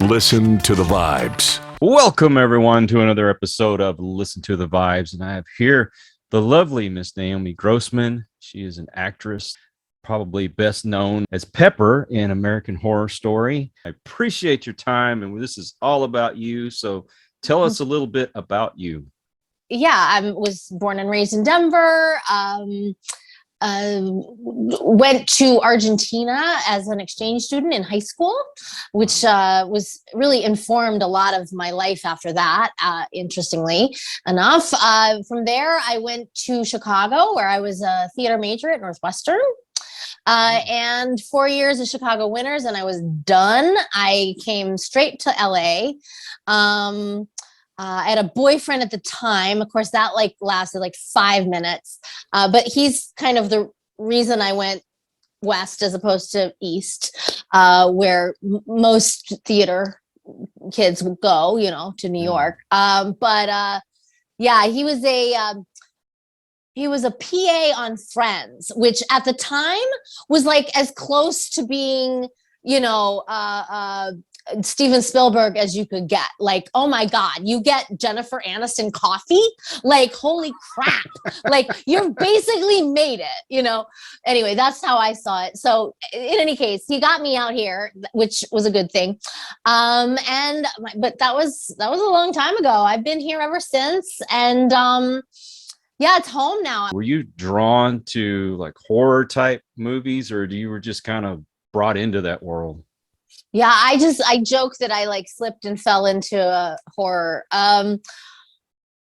Listen to the Vibes. Welcome, everyone, to another episode of Listen to the Vibes. And I have here the lovely Miss Naomi Grossman. She is an actress, probably best known as Pepper in American Horror Story. I appreciate your time, and this is all about you. So tell us a little bit about you. Yeah, I was born and raised in Denver. Went to Argentina as an exchange student in high school, which was really informed a lot of my life after that, interestingly enough. From there, I went to Chicago, where I was a theater major at Northwestern. And 4 years of Chicago Winters, and I was done. I came straight to LA. I had a boyfriend at the time. Of course, that lasted 5 minutes. But he's kind of the reason I went west as opposed to east, where most theater kids would go, to New York. Yeah, he was a PA on Friends, which at the time was as close to being, Steven Spielberg as you could get. Oh my God, you get Jennifer Aniston coffee? Holy crap. You're basically made it, Anyway, that's how I saw it. So in any case, he got me out here, which was a good thing. But that was a long time ago. I've been here ever since. And, yeah, it's home now. Were you drawn to horror type movies, or you were just kind of brought into that world? Yeah, I joke that I slipped and fell into horror.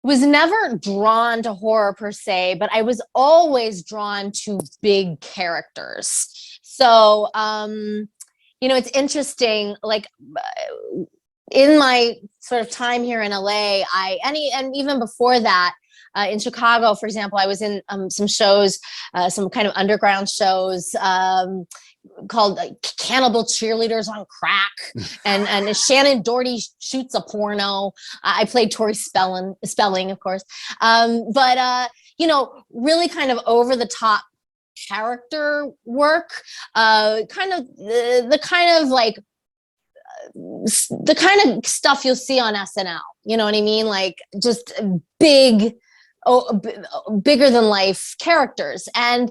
Was never drawn to horror per se, but I was always drawn to big characters. So, it's interesting, in my sort of time here in LA, and even before that, in Chicago, for example, I was in some shows, some kind of underground shows, called Cannibal Cheerleaders on Crack, and Shannon Doherty shoots a porno. I played Tori Spelling, of course. Really kind of over the top character work, the kind of stuff you'll see on SNL. You know what I mean? Just bigger than life characters. And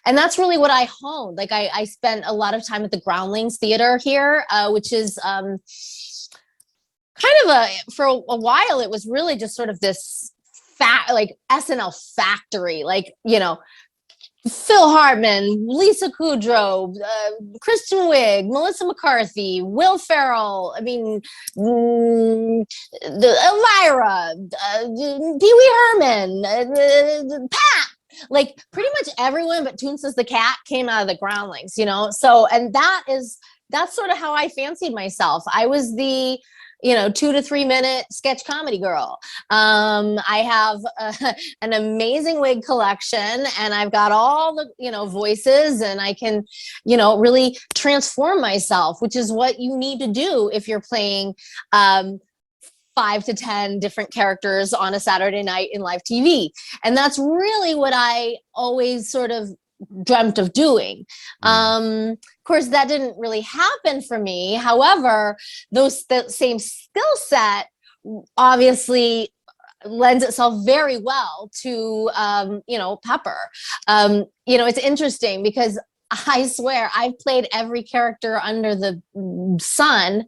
that's really what I honed. I spent a lot of time at the Groundlings Theater here, which is kind of for a while, it was really just sort of this SNL factory, Phil Hartman, Lisa Kudrow, Kristen Wiig, Melissa McCarthy, Will Ferrell, Elvira, Pee Wee Herman, Pat. Pretty much everyone but Toon Says the Cat came out of the Groundlings, So, and that's sort of how I fancied myself. I was the 2 to 3 minute sketch comedy girl. I have an amazing wig collection, and I've got all the, voices, and I can, really transform myself, which is what you need to do if you're playing, 5 to 10 different characters on a Saturday night in live TV. And that's really what I always sort of dreamt of doing. Of course, that didn't really happen for me. However, the same skill set obviously lends itself very well to, Pepper. It's interesting because I swear I've played every character under the sun,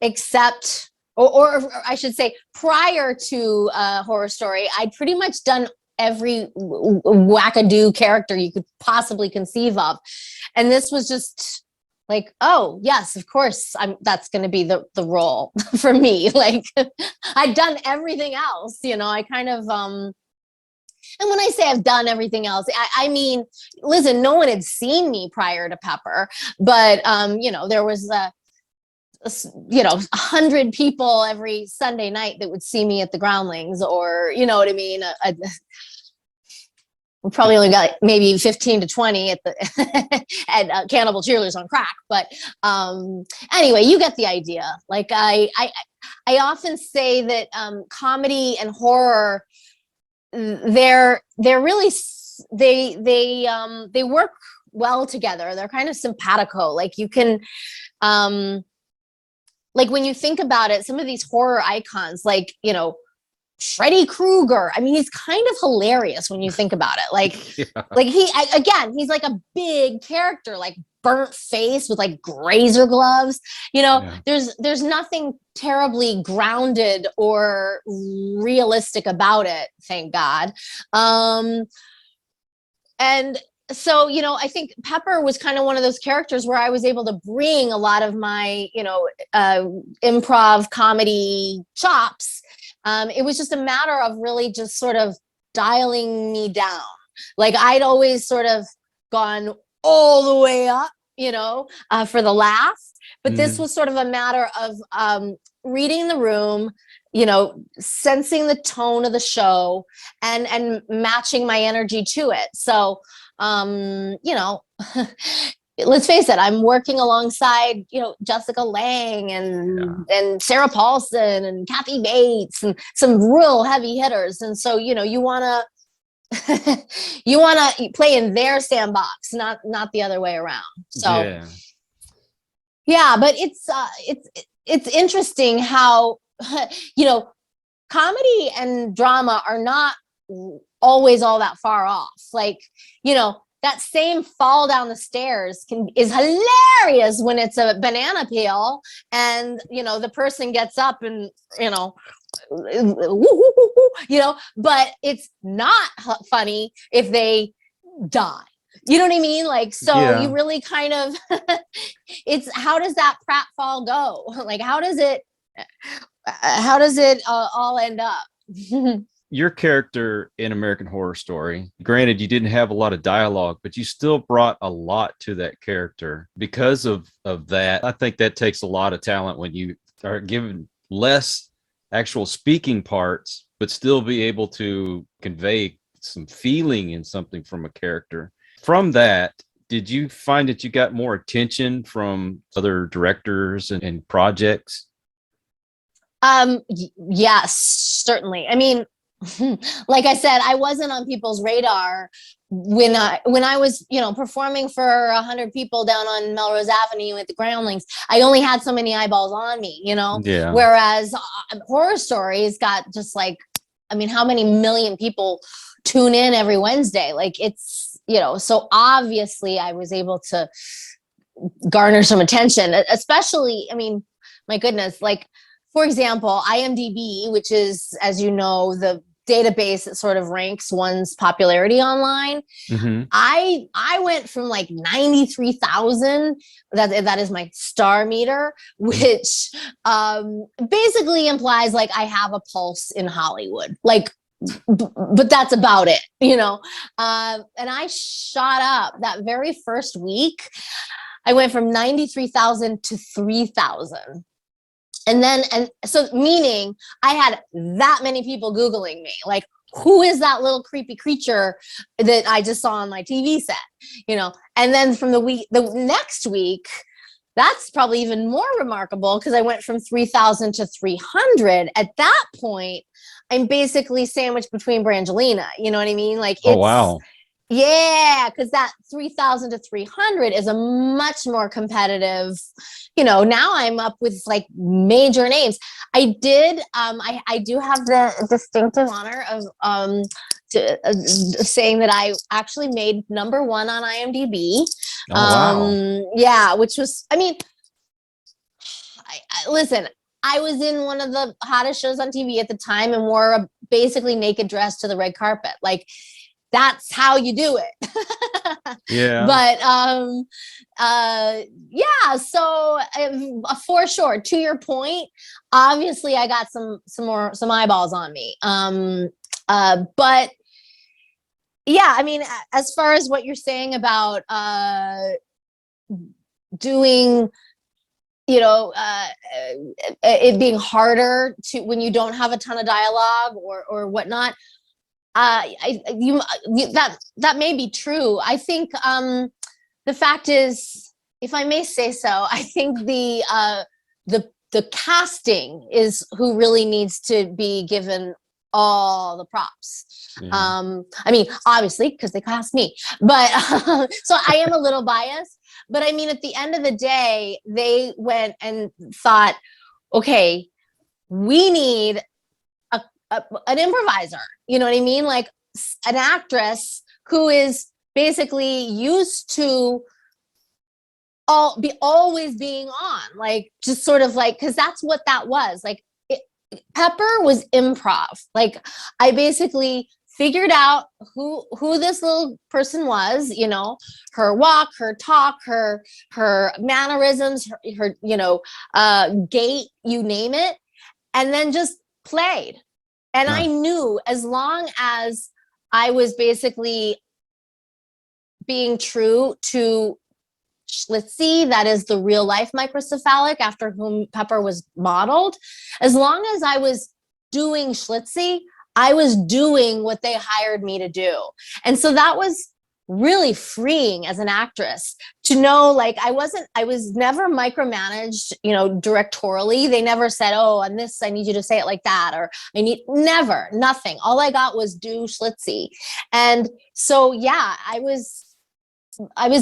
except or I should say, prior to Horror Story, I'd pretty much done every wackadoo character you could possibly conceive of. And this was just oh, yes, of course, that's going to be the role for me. I'd done everything else, I kind of, and when I say I've done everything else, I mean, listen, no one had seen me prior to Pepper, but, there was 100 people every Sunday night that would see me at the Groundlings, or, you know what I mean? We probably only got maybe 15 to 20 at the at Cannibal Cheerleaders on Crack. But anyway, you get the idea. I often say that comedy and horror, they're really, they work well together. They're kind of simpatico. Like you can, like when you think about it, some of these horror icons, like, you know, Freddy Krueger. I mean, he's kind of hilarious when you think about it. Like, Yeah. like he's like a big character, like burnt face with like grazer gloves. You know, there's nothing terribly grounded or realistic about it, thank God. And so, you know, I think Pepper was kind of one of those characters where I was able to bring a lot of my, you know, improv comedy chops. It was just a matter of really just sort of dialing me down. Like I'd always sort of gone all the way up, you know, for the laugh. But this was sort of a matter of reading the room, you know, sensing the tone of the show and matching my energy to it. So, you know, let's face it, I'm working alongside, you know, Jessica Lange and Sarah Paulson and Kathy Bates and some real heavy hitters. And so, you know, you want to play in their sandbox, not the other way around. So yeah, but it's interesting how, you know, comedy and drama are not always all that far off. Like, you know, that same fall down the stairs is hilarious when it's a banana peel and, you know, the person gets up and, you know, but it's not funny if they die. You know what I mean? Like, so you really kind of, it's, how does that pratfall go? Like, how does it all end up? Your character in American Horror Story, granted, you didn't have a lot of dialogue, but you still brought a lot to that character. Because of that, I think that takes a lot of talent when you are given less actual speaking parts, but still be able to convey some feeling in something from a character. From that, did you find that you got more attention from other directors and projects? Yes, certainly. I mean, like I said, I wasn't on people's radar when I was, you know, performing for 100 people down on Melrose Avenue at the Groundlings. I only had so many eyeballs on me, you know. Whereas Horror Stories got just like, I mean, how many million people tune in every Wednesday? Like, it's, you know, so obviously I was able to garner some attention, especially, I mean, my goodness, like, for example, IMDb, which is, as you know, the database that sort of ranks one's popularity online. I went from like 93,000, that is my star meter, which basically implies like I have a pulse in Hollywood. Like, but that's about it, you know. And I shot up that very first week. I went from 93,000 to 3,000. And so meaning I had that many people Googling me, like, who is that little creepy creature that I just saw on my TV set, you know? And then from the next week, that's probably even more remarkable because I went from 3,000 to 300. At that point, I'm basically sandwiched between Brangelina. You know what I mean? Like, it's, oh, wow. Yeah, because that 3,000 to 300 is a much more competitive, you know, now I'm up with like major names. I did, I do have the distinctive honor of saying that I actually made number one on IMDb. Wow. Yeah, which was, I mean, listen, I was in one of the hottest shows on TV at the time and wore a basically naked dress to the red carpet. Like, that's how you do it. Yeah. But yeah, so for sure, to your point, obviously I got some eyeballs on me. But yeah, I mean, as far as what you're saying about doing, you know, it being harder to when you don't have a ton of dialogue or whatnot, that may be true. I think the fact is, if I may say so, I think the casting is who really needs to be given all the props. Yeah. I mean, obviously, because they cost me, but so I am a little biased. But I mean, at the end of the day, they went and thought, okay, we need an improviser. You know what I mean? Like an actress who is basically used to always being on, like just sort of like, because that's what that was like. Pepper was improv. Like I basically figured out who this little person was, you know, her walk, her talk, her mannerisms, her gait, you name it, and then just played. And I knew as long as I was basically being true to Schlitzie, that is the real life microcephalic after whom Pepper was modeled. As long as I was doing Schlitzie, I was doing what they hired me to do. And so that was really freeing as an actress to know, like, I was never micromanaged, you know, directorially. They never said, oh, on this, I need you to say it like that, or nothing. All I got was do Schlitzie. And so, yeah, I was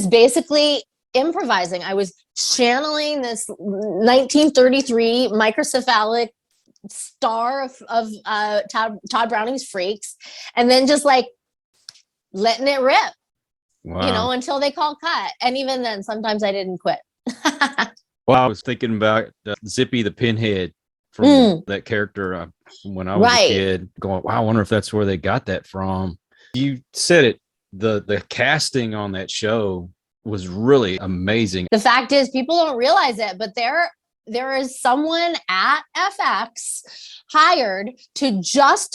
basically improvising. I was channeling this 1933 microcephalic star of Todd Browning's Freaks, and then just like letting it rip, you know, until they called cut. And even then, sometimes I didn't quit. Well, I was thinking about Zippy the Pinhead from that character from when I was a kid, going, wow, I wonder if that's where they got that from. You said it, the casting on that show was really amazing. The fact is, people don't realize it, but there is someone at FX hired to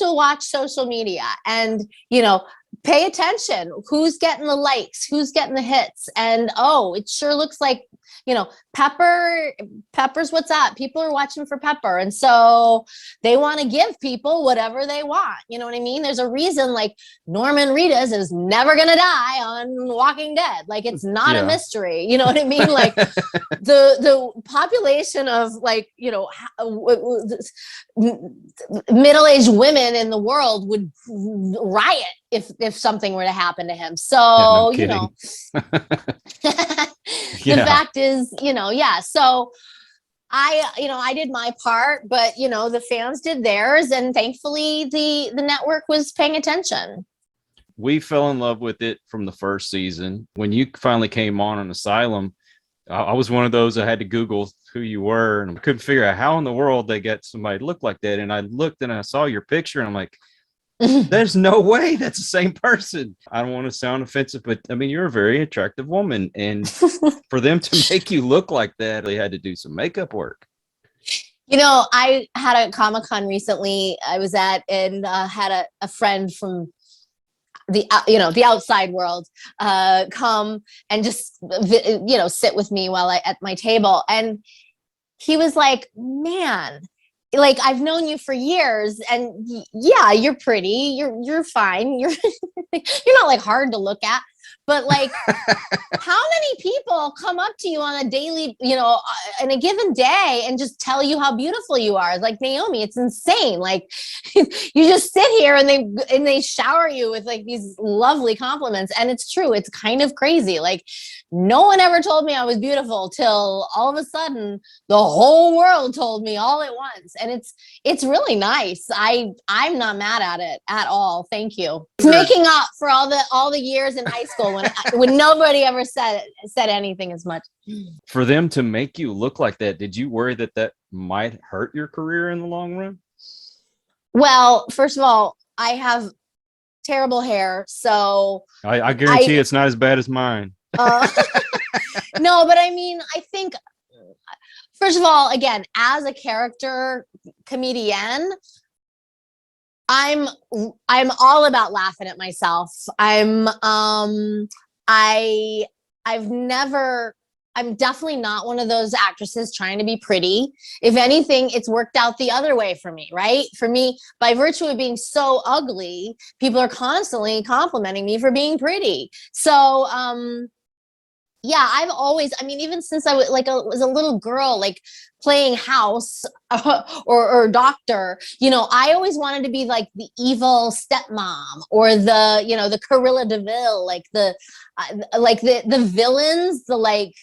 watch social media and, you know, pay attention. Who's getting the likes? Who's getting the hits? And, oh, it sure looks like, you know, Pepper's what's up. People are watching for Pepper. And so they want to give people whatever they want. You know what I mean? There's a reason, like, Norman Reedus is never going to die on Walking Dead. Like, it's not a mystery. You know what I mean? Like the population of, like, you know, middle-aged women in the world would riot if something were to happen to him. So, you know, the fact is, you know, so I did my part, but, you know, the fans did theirs, and thankfully the network was paying attention. We fell in love with it from the first season. When you finally came on Asylum, I was one of those that had to Google who you were, and I couldn't figure out how in the world they got somebody to look like that. And I looked and I saw your picture, and I'm like, there's no way that's the same person. I don't want to sound offensive, but I mean, you're a very attractive woman. And for them to make you look like that, they had to do some makeup work. You know, I had a Comic-Con recently I was at, and had a friend from the outside world come and just, you know, sit with me while at my table. And he was like, man, like, I've known you for years, and yeah, you're pretty, you're fine, you're not like hard to look at, but like, how many people come up to you on a daily, you know, in a given day and just tell you how beautiful you are? Like, Naomi, it's insane. Like, you just sit here and they shower you with like these lovely compliments. And it's true. It's kind of crazy. Like, no one ever told me I was beautiful till all of a sudden the whole world told me all at once. And it's really nice. I'm not mad at it at all. Thank you. It's making up for all the years in high school when nobody ever said anything as much. For them to make you look like that, did you worry that might hurt your career in the long run? Well, first of all, I have terrible hair, so I guarantee it's not as bad as mine. No, but I mean, I think, first of all, again, as a character comedian, I'm all about laughing at myself. I'm definitely not one of those actresses trying to be pretty. If anything, it's worked out the other way for me, right? For me, by virtue of being so ugly, people are constantly complimenting me for being pretty. So, yeah, I've always, I mean, even since I was like was a little girl, like playing house or doctor, you know, I always wanted to be like the evil stepmom or the, you know, the Corilla Deville, like the villains, the like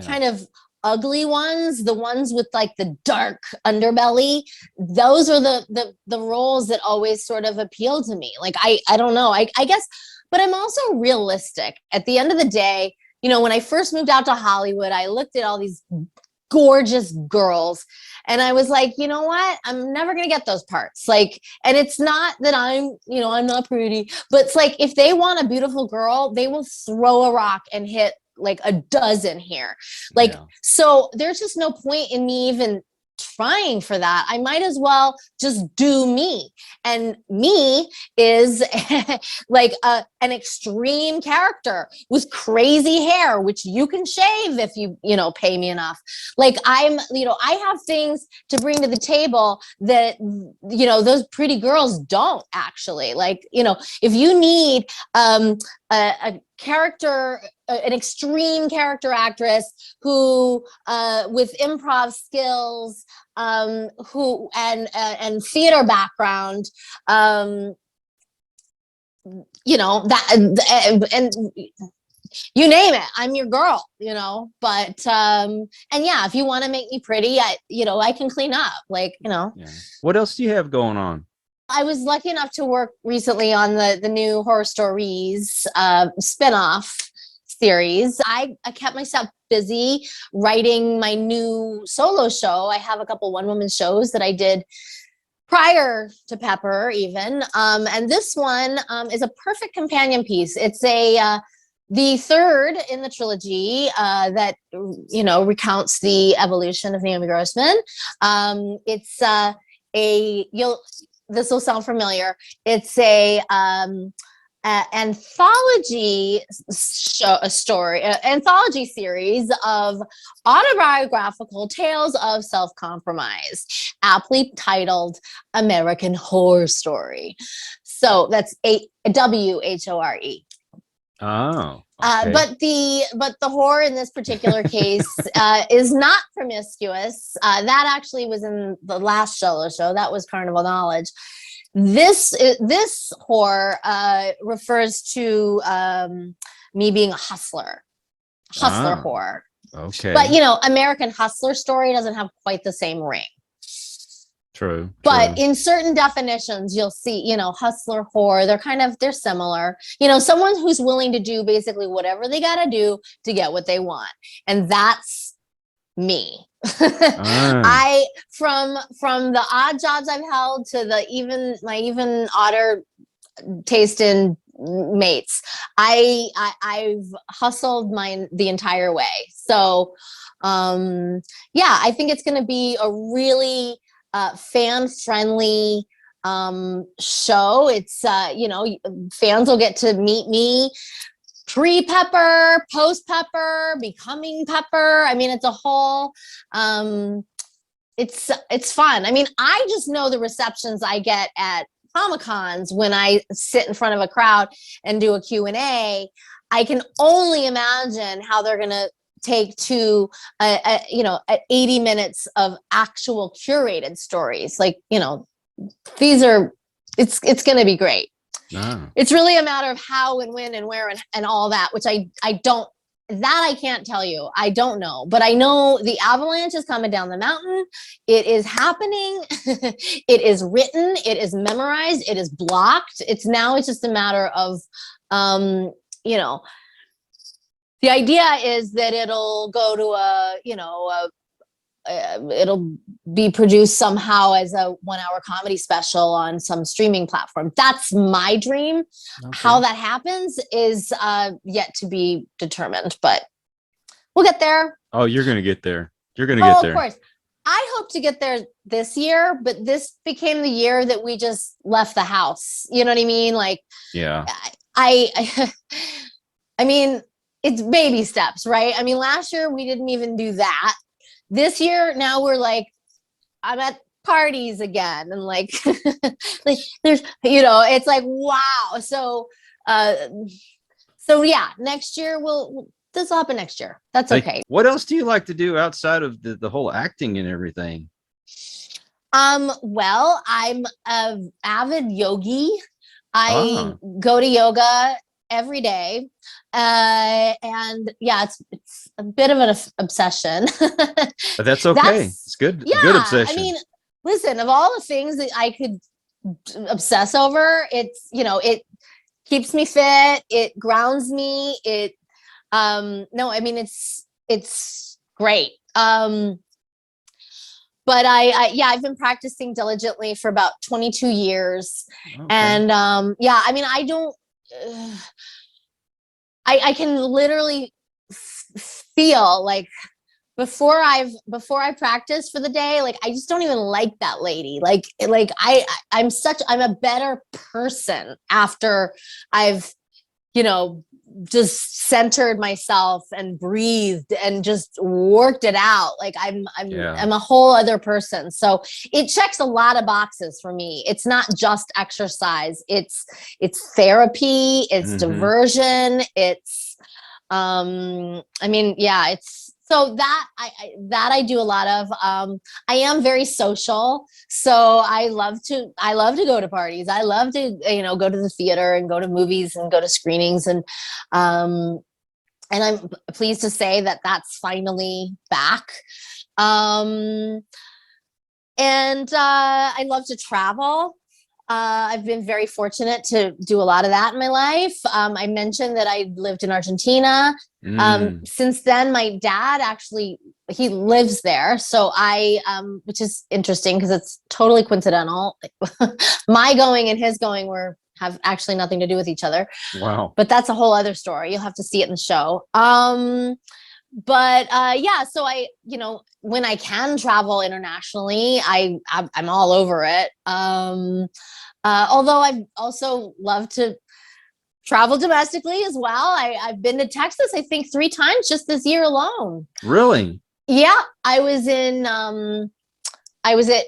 kind of ugly ones, the ones with like the dark underbelly. Those are the roles that always sort of appeal to me. Like, I don't know, I guess, but I'm also realistic. At the end of the day, you know, when I first moved out to Hollywood, I looked at all these gorgeous girls and I was like, you know what? I'm never going to get those parts. Like, and it's not that I'm, you know, I'm not pretty, but it's like, if they want a beautiful girl, they will throw a rock and hit like a dozen here. Like, so there's just no point in me even trying for that. I might as well just do me. And me is like an extreme character with crazy hair, which you can shave if you know, pay me enough. Like, I'm, you know, I have things to bring to the table that, you know, those pretty girls don't actually. Like, you know, if you need a character, an extreme character actress who with improv skills, who and theater background, you know, that and you name it, I'm your girl, you know. But and yeah, if you want to make me pretty, you know, I can clean up, like, you know. What else do you have going on? I was lucky enough to work recently on the new Horror Stories spinoff series. I kept myself busy writing my new solo show. I have a couple one-woman shows that I did prior to Pepper even. And this one is a perfect companion piece. It's the third in the trilogy that, you know, recounts the evolution of Naomi Grossman. It's this will sound familiar. It's a anthology anthology series of autobiographical tales of self-compromise, aptly titled American Horror Story. So that's WHORE. Oh, okay. But the horror in this particular case is not promiscuous. That actually was in the last solo show. That was Carnival Knowledge. This horror refers to me being a hustler horror. Okay. But, you know, American Hustler Story doesn't have quite the same ring. True. But in certain definitions, you'll see, you know, hustler horror, they're similar. You know, someone who's willing to do basically whatever they got to do to get what they want. And that's me. I, from the odd jobs I've held to my even odder taste in mates, I've hustled the entire way. So, yeah, I think it's going to be a really fan-friendly show. It's you know, fans will get to meet me pre-Pepper, post-Pepper, becoming Pepper. I mean, it's a whole it's fun. I mean, I just know the receptions I get at Comic-Cons when I sit in front of a crowd and do a Q&A. I can only imagine how they're going to take to you know, 80 minutes of actual curated stories. Like, you know, it's going to be great. It's really a matter of how and when and where and all that, which I can't tell you. I don't know, but I know the avalanche is coming down the mountain. It is happening. It is written. It is memorized. It is blocked. It's just a matter of, you know, the idea is that it'll go to it'll be produced somehow as a 1-hour comedy special on some streaming platform. That's my dream. Okay. How that happens is yet to be determined, but we'll get there. Oh, you're going to get there. You're going to get there. Of course. I hope to get there this year, but this became the year that we just left the house. You know what I mean? Like, yeah, I mean, it's baby steps, right? I mean, last year we didn't even do that. This year, now we're like, I'm at parties again. And like, like there's, you know, it's like, wow. So yeah, next year this will happen next year. That's Like, okay. what else do you like to do outside of the whole acting and everything? Well, I'm a avid yogi. I Ah, go to yoga every day. And yeah, it's a bit of an obsession. but that's okay. It's good. Yeah, Good I obsession. mean, listen, of all the things that I could obsess over, it's, it keeps me fit, it grounds me, no, I mean, it's great. But yeah, I've been practicing diligently for about 22 years. Okay. And yeah, I mean, I don't, I can literally feel like before I practice for the day, like I just don't even like that lady. Like I'm a better person after I've, just centered myself and breathed and just worked it out. Like I'm a whole other person. So it checks a lot of boxes for me. It's not just exercise. It's therapy, it's diversion, it's I mean, yeah, it's so that I do a lot of. I am very social, so I love to go to parties. I love to go to the theater and go to movies and go to screenings, and I'm pleased to say that that's finally back. And I love to travel. I've been very fortunate to do a lot of that in my life. I mentioned that I lived in Argentina. Since then, my dad actually, he lives there. So which is interesting because it's totally coincidental. My going and his going have actually nothing to do with each other. Wow. But that's a whole other story. You'll have to see it in the show. But yeah, so when I can travel internationally, I'm all over it. Although I also love to travel domestically as well. I've been to Texas, I think 3 times just this year alone. Really? Yeah, I was at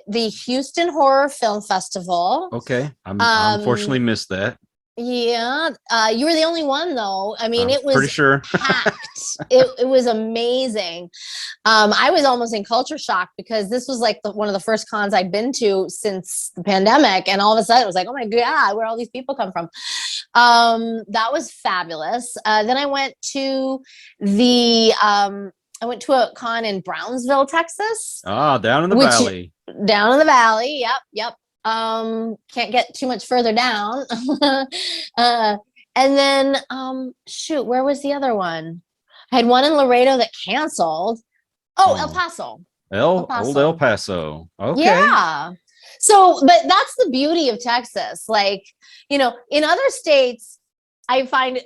the Houston Horror Film Festival. Okay. I unfortunately missed that. Yeah, you were the only one though. I mean, I'm it was pretty sure. packed. It was amazing. I was almost in culture shock because this was like one of the first cons I'd been to since the pandemic, and all of a sudden it was like, oh my god, where all these people come from? That was fabulous. Then I went to a con in Brownsville, Texas. Down in the valley. Down in the valley. Yep. Can't get too much further down. And then shoot, where was the other one? I had one in Laredo that canceled. El Paso. Old El Paso. Okay. Yeah. So, but that's the beauty of Texas. Like, in other states, I find,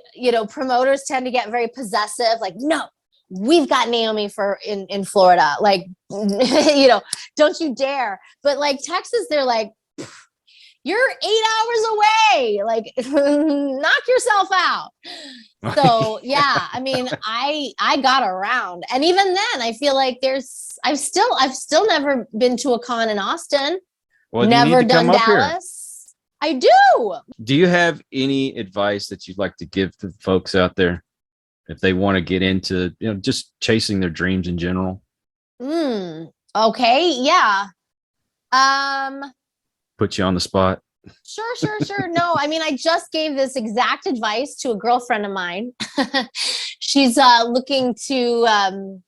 promoters tend to get very possessive. Like, no, we've got Naomi in Florida. Like, don't you dare. But like Texas, they're like, you're 8 hours away. Like, knock yourself out. So yeah, I mean, I got around, and even then, I feel like I've still never been to a con in Austin. Well, never done Dallas. Here. I do. Do you have any advice that you'd like to give to folks out there if they want to get into, just chasing their dreams in general? Okay. Yeah. Put you on the spot. Sure. No, I mean, I just gave this exact advice to a girlfriend of mine. She's looking to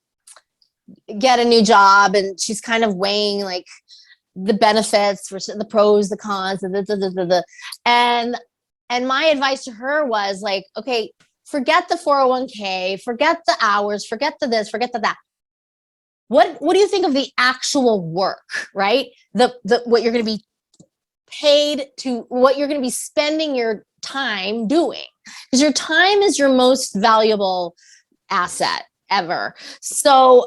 get a new job, and she's kind of weighing like the benefits for the pros, the cons, and my advice to her was like, okay, forget the 401k, forget the hours, forget the this, forget the that. What do you think of the actual work, right? The what you're going to be paid to, what you're going to be spending your time doing, because your time is your most valuable asset ever. So,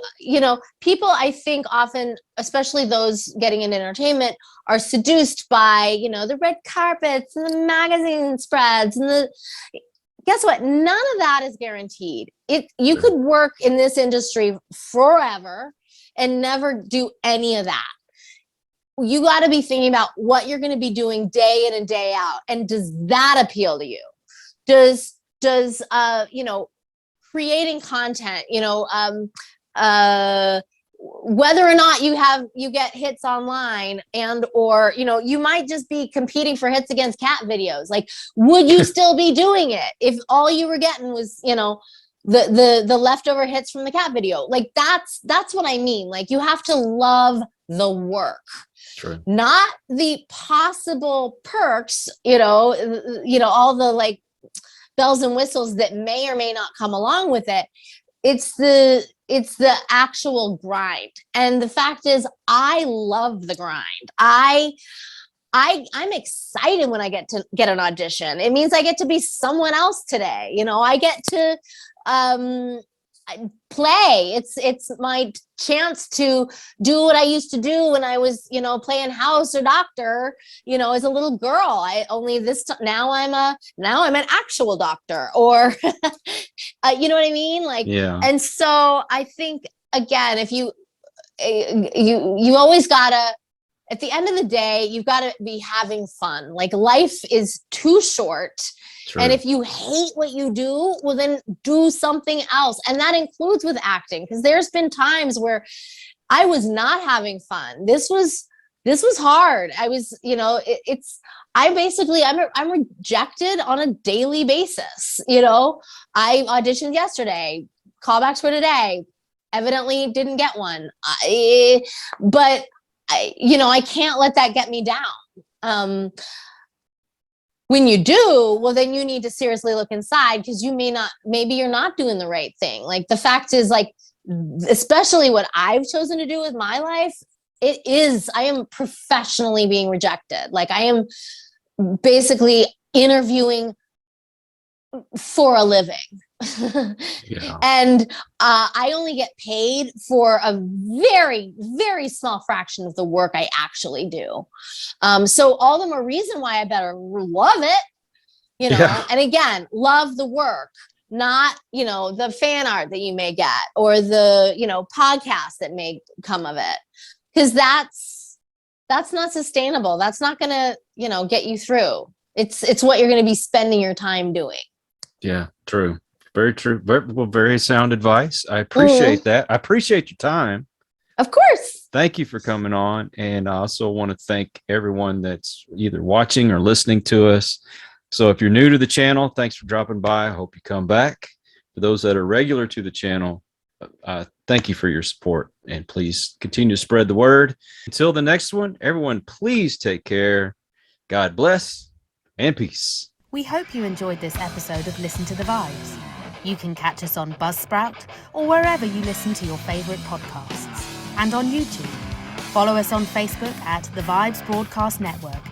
people, I think often, especially those getting into entertainment, are seduced by, the red carpets and the magazine spreads and guess what? None of that is guaranteed. You could work in this industry forever and never do any of that. You got to be thinking about what you're going to be doing day in and day out. And does that appeal to you? Does creating content, whether or not you get hits online, and or you might just be competing for hits against cat videos. Like, would you still be doing it if all you were getting was the leftover hits from the cat video? Like, that's what I mean. Like, you have to love the work. True. Not the possible perks, all the like bells and whistles that may or may not come along with it. It's the actual grind. And the fact is, I love the grind. I'm excited when I get to get an audition. It means I get to be someone else today. I get to play. It's my chance to do what I used to do when I was, playing house or doctor, as a little girl. Now I'm an actual doctor, or you know what I mean? Like, yeah. And so I think, again, if you always gotta, at the end of the day, you've got to be having fun. Like, life is too short. True. And if you hate what you do, well, then do something else. And that includes with acting, because there's been times where I was not having fun. This was hard. I was, I'm rejected on a daily basis. I auditioned yesterday, callbacks for today, evidently didn't get one. But I can't let that get me down. When you do, well, then you need to seriously look inside, because maybe you're not doing the right thing. Like, the fact is, like, especially what I've chosen to do with my life, I am professionally being rejected. Like, I am basically interviewing for a living. Yeah. And I only get paid for a very, very small fraction of the work I actually do. So all the more reason why I better love it, Yeah. And again, love the work, not, the fan art that you may get, or the, podcast that may come of it. Because that's not sustainable. That's not going to, get you through. It's what you're going to be spending your time doing. Yeah, true. Very true. Very sound advice. I appreciate that. I appreciate your time. Of course. Thank you for coming on. And I also want to thank everyone that's either watching or listening to us. So if you're new to the channel, thanks for dropping by. I hope you come back. For those that are regular to the channel, thank you for your support, and please continue to spread the word. Until the next one, everyone, please take care. God bless and peace. We hope you enjoyed this episode of Listen to the Vibes. You can catch us on Buzzsprout or wherever you listen to your favorite podcasts, and on YouTube. Follow us on Facebook at The Vibes Broadcast Network,